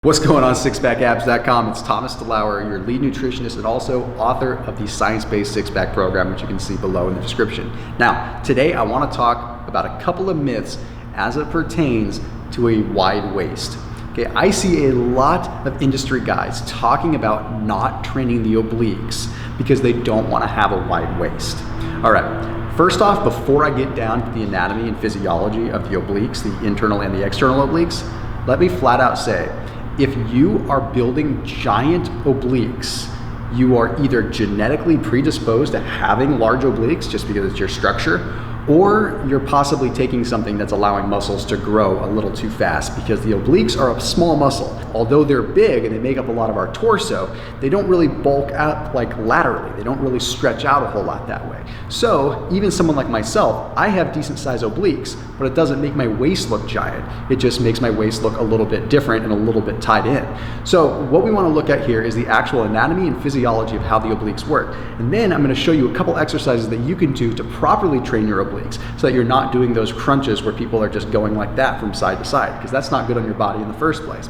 What's going on, SixPackAbs.com? It's Thomas DeLauer, your lead nutritionist and also author of the science-based six-pack program, which you can see below in the description. Now, today I want to talk about a couple of myths as it pertains to a wide waist. Okay, I see a lot of industry guys talking about not training the obliques because they don't want to have a wide waist. All right, first off, before I get down to the anatomy and physiology of the obliques, the internal and the external obliques, let me flat out say, if you are building giant obliques, you are either genetically predisposed to having large obliques just because it's your structure, or you're possibly taking something that's allowing muscles to grow a little too fast, because the obliques are a small muscle. Although they're big and they make up a lot of our torso, they don't really bulk out like laterally. They don't really stretch out a whole lot that way. So even someone like myself, I have decent sized obliques, but it doesn't make my waist look giant. It just makes my waist look a little bit different and a little bit tied in. So what we want to look at here is the actual anatomy and physiology of how the obliques work. And then I'm going to show you a couple exercises that you can do to properly train your obliques, so that you're not doing those crunches where people are just going like that from side to side, because that's not good on your body in the first place.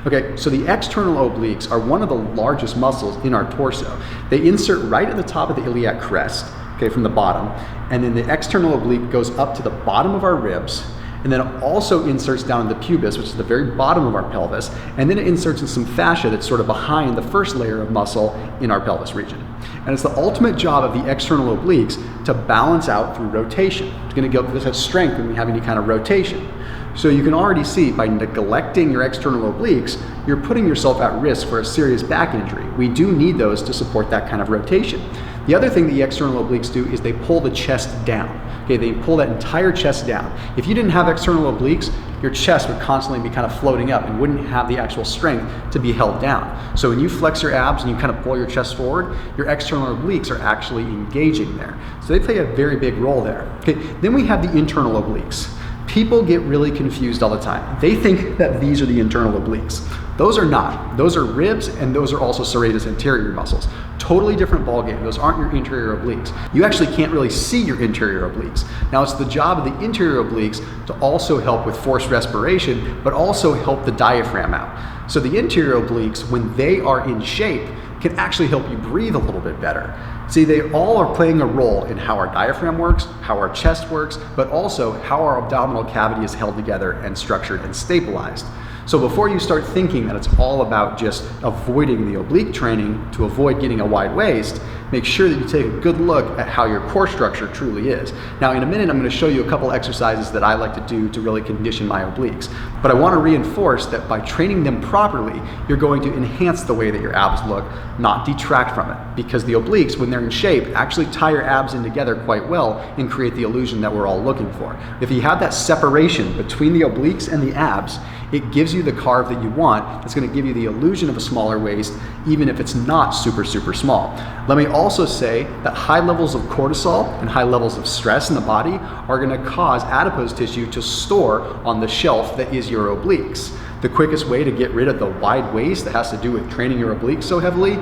Okay, so the external obliques are one of the largest muscles in our torso. They insert right at the top of the iliac crest, okay, from the bottom, and then the external oblique goes up to the bottom of our ribs, and then it also inserts down in the pubis, which is the very bottom of our pelvis, and then it inserts in some fascia that's sort of behind the first layer of muscle in our pelvis region. And it's the ultimate job of the external obliques to balance out through rotation. It's going to give us strength when we have any kind of rotation. So you can already see, by neglecting your external obliques, you're putting yourself at risk for a serious back injury. We do need those to support that kind of rotation. The other thing the external obliques do is they pull the chest down. Okay, they pull that entire chest down. If you didn't have external obliques, your chest would constantly be kind of floating up and wouldn't have the actual strength to be held down. So when you flex your abs and you kind of pull your chest forward, your external obliques are actually engaging there. So they play a very big role there. Okay, then we have the internal obliques. People get really confused all the time. They think that these are the internal obliques. Those are not. Those are ribs, and those are also serratus anterior muscles. Totally different ballgame. Those aren't your interior obliques. You actually can't really see your interior obliques. Now, it's the job of the interior obliques to also help with forced respiration, but also help the diaphragm out. So the interior obliques, when they are in shape, can actually help you breathe a little bit better. See, they all are playing a role in how our diaphragm works, how our chest works, but also how our abdominal cavity is held together and structured and stabilized. So before you start thinking that it's all about just avoiding the oblique training to avoid getting a wide waist, make sure that you take a good look at how your core structure truly is. Now, in a minute, I'm going to show you a couple exercises that I like to do to really condition my obliques. But I want to reinforce that by training them properly, you're going to enhance the way that your abs look, not detract from it. Because the obliques, when they're in shape, actually tie your abs in together quite well and create the illusion that we're all looking for. If you have that separation between the obliques and the abs, it gives you the carve that you want. It's going to give you the illusion of a smaller waist, even if it's not super, super small. Let me also say that high levels of cortisol and high levels of stress in the body are going to cause adipose tissue to store on the shelf that is your obliques. The quickest way to get rid of the wide waist that has to do with training your obliques so heavily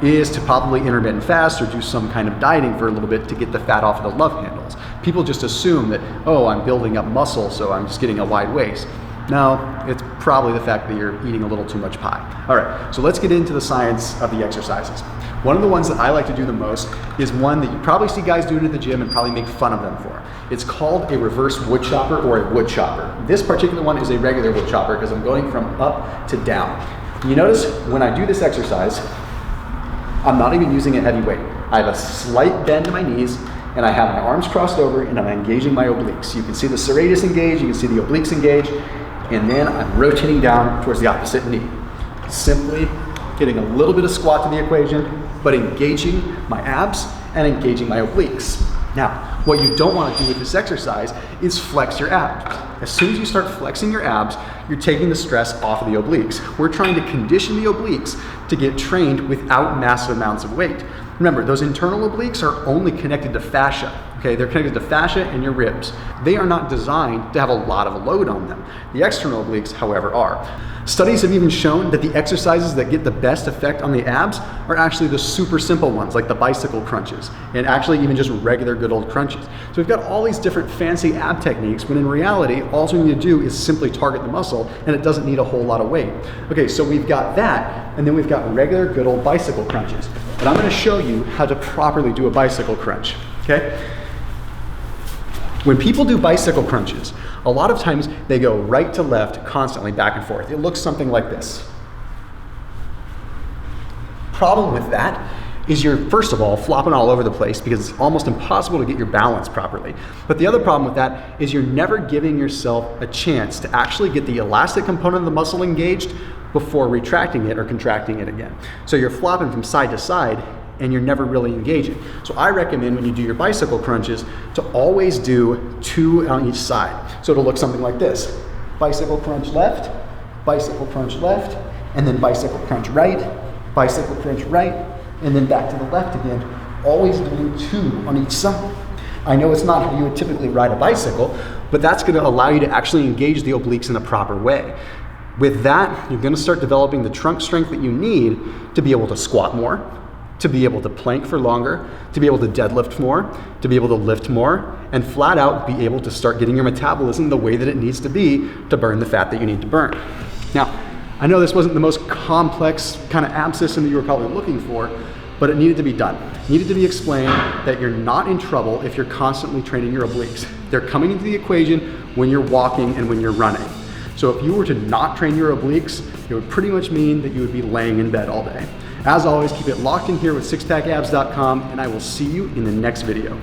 is to probably intermittent fast or do some kind of dieting for a little bit to get the fat off of the love handles. People just assume that, oh, I'm building up muscle, so I'm just getting a wide waist. No, it's probably the fact that you're eating a little too much pie. All right, so let's get into the science of the exercises. One of the ones that I like to do the most is one that you probably see guys doing at the gym and probably make fun of them for. It's called a reverse wood chopper or a wood chopper. This particular one is a regular wood chopper because I'm going from up to down. You notice when I do this exercise, I'm not even using a heavy weight. I have a slight bend in my knees, and I have my arms crossed over, and I'm engaging my obliques. You can see the serratus engage, you can see the obliques engage, and then I'm rotating down towards the opposite knee. Simply getting a little bit of squat to the equation, but engaging my abs and engaging my obliques. Now, what you don't want to do with this exercise is flex your abs. As soon as you start flexing your abs, you're taking the stress off of the obliques. We're trying to condition the obliques to get trained without massive amounts of weight. Remember, those internal obliques are only connected to fascia. Okay, they're connected to fascia and your ribs. They are not designed to have a lot of a load on them. The external obliques, however, are. Studies have even shown that the exercises that get the best effect on the abs are actually the super simple ones, like the bicycle crunches, and actually even just regular good old crunches. So we've got all these different fancy ab techniques, when in reality, all we need to do is simply target the muscle, and it doesn't need a whole lot of weight. Okay, so we've got that, and then we've got regular good old bicycle crunches. But I'm gonna show you how to properly do a bicycle crunch, okay? When people do bicycle crunches, a lot of times they go right to left constantly, back and forth. It looks something like this. Problem with that is you're, first of all, flopping all over the place because it's almost impossible to get your balance properly. But the other problem with that is you're never giving yourself a chance to actually get the elastic component of the muscle engaged before retracting it or contracting it again. So you're flopping from side to side and you're never really engaging. So I recommend when you do your bicycle crunches to always do 2 on each side. So it'll look something like this. Bicycle crunch left, and then bicycle crunch right, and then back to the left again. Always doing 2 on each side. I know it's not how you would typically ride a bicycle, but that's gonna allow you to actually engage the obliques in a proper way. With that, you're gonna start developing the trunk strength that you need to be able to squat more, to be able to plank for longer, to be able to deadlift more, to be able to lift more, and flat out be able to start getting your metabolism the way that it needs to be to burn the fat that you need to burn. Now, I know this wasn't the most complex kind of ab system that you were probably looking for, but it needed to be done. It needed to be explained that you're not in trouble if you're constantly training your obliques. They're coming into the equation when you're walking and when you're running. So if you were to not train your obliques, it would pretty much mean that you would be laying in bed all day. As always, keep it locked in here with SixPackAbs.com, and I will see you in the next video.